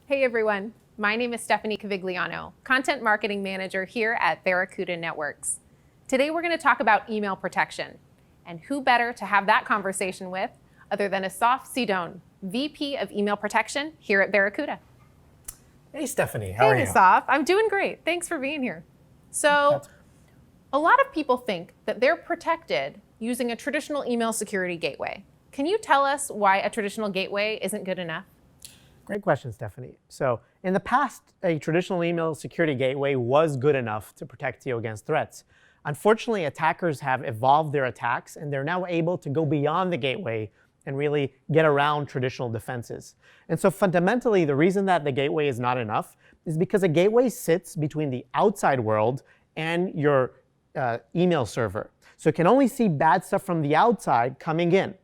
Hey everyone, my name is Stephanie Cavigliano, Content Marketing Manager here at Barracuda Networks. Today we're going to talk about email protection. And who better to have that conversation with other than Asaf Cidon, VP of Email Protection here at Barracuda. Hey Stephanie, how are you? Hey Asaf, I'm doing great. Thanks for being here. So, a lot of people think that they're protected using a traditional email security gateway. Can you tell us why a traditional gateway isn't good enough? Great question, Stephanie. So in the past, a traditional email security gateway was good enough to protect you against threats. Unfortunately, attackers have evolved their attacks, and they're now able to go beyond the gateway and really get around traditional defenses. And so fundamentally, the reason that the gateway is not enough is because a gateway sits between the outside world and your email server. So it can only see bad stuff from the outside coming in.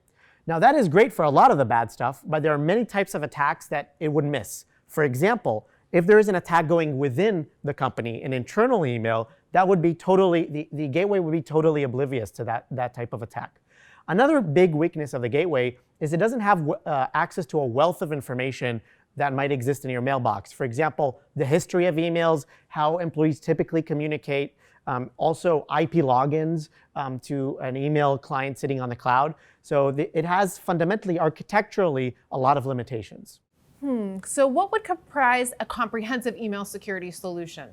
Now that is great for a lot of the bad stuff, but there are many types of attacks that it would miss. For example, if there is an attack going within the company, an internal email, that would be totally, the gateway would be totally oblivious to that type of attack. Another big weakness of the gateway is it doesn't have access to a wealth of information that might exist in your mailbox. For example, the history of emails, how employees typically communicate, also IP logins to an email client sitting on the cloud. So it has fundamentally, architecturally, a lot of limitations. So what would comprise a comprehensive email security solution?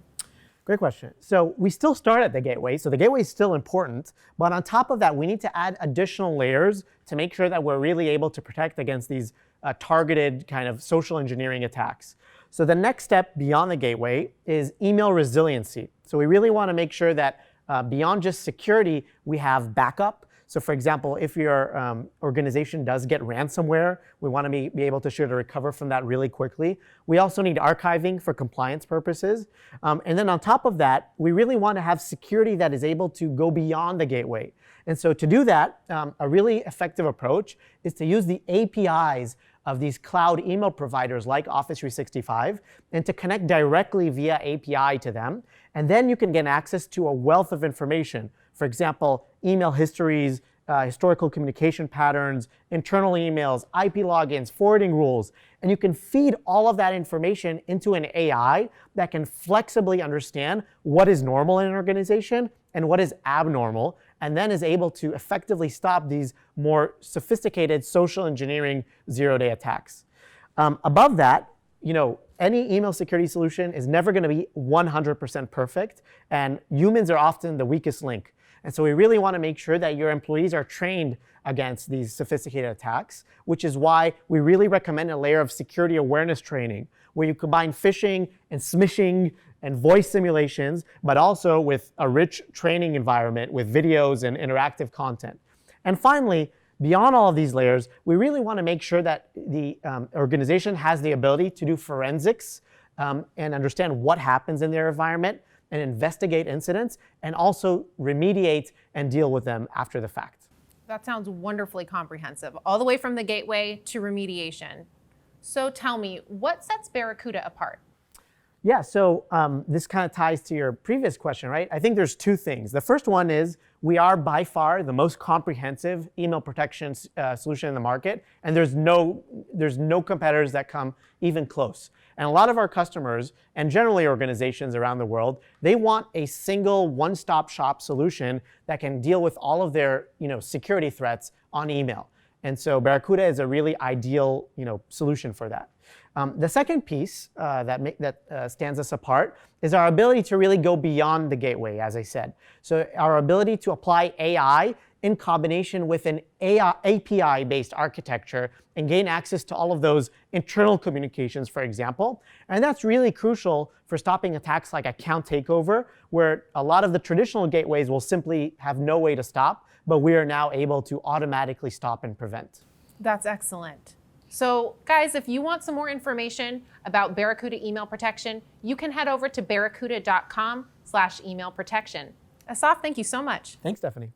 Great question. So we still start at the gateway. So the gateway is still important. But on top of that, we need to add additional layers to make sure that we're really able to protect against these targeted kind of social engineering attacks. So the next step beyond the gateway is email resiliency. So we really want to make sure that beyond just security, we have backup. So for example, if your organization does get ransomware, we want to be able to recover from that really quickly. We also need archiving for compliance purposes. And then on top of that, we really want to have security that is able to go beyond the gateway. And so to do that, a really effective approach is to use the APIs of these cloud email providers like Office 365 and to connect directly via API to them. And then you can get access to a wealth of information. For example, email histories, historical communication patterns, internal emails, IP logins, forwarding rules. And you can feed all of that information into an AI that can flexibly understand what is normal in an organization and what is abnormal, and then is able to effectively stop these more sophisticated social engineering zero-day attacks. Above that, any email security solution is never going to be 100% perfect, and humans are often the weakest link. And so we really want to make sure that your employees are trained against these sophisticated attacks, which is why we really recommend a layer of security awareness training, where you combine phishing and smishing and voice simulations, but also with a rich training environment with videos and interactive content. And finally, beyond all of these layers, we really want to make sure that the organization has the ability to do forensics and understand what happens in their environment and investigate incidents and also remediate and deal with them after the fact. That sounds wonderfully comprehensive, all the way from the gateway to remediation. So tell me, what sets Barracuda apart? Yeah, so this kind of ties to your previous question, right? I think there's two things. The first one is we are by far the most comprehensive email protection solution in the market, and there's no competitors that come even close. And a lot of our customers, and generally organizations around the world, they want a single one-stop shop solution that can deal with all of their security threats on email. And so Barracuda is a really ideal solution for that. The second piece that stands us apart is our ability to really go beyond the gateway, as I said. So our ability to apply AI in combination with an API-based architecture and gain access to all of those internal communications, for example. And that's really crucial for stopping attacks like account takeover, where a lot of the traditional gateways will simply have no way to stop, but we are now able to automatically stop and prevent. That's excellent. So guys, if you want some more information about Barracuda email protection, you can head over to barracuda.com/email protection. Asaf, thank you so much. Thanks, Stephanie.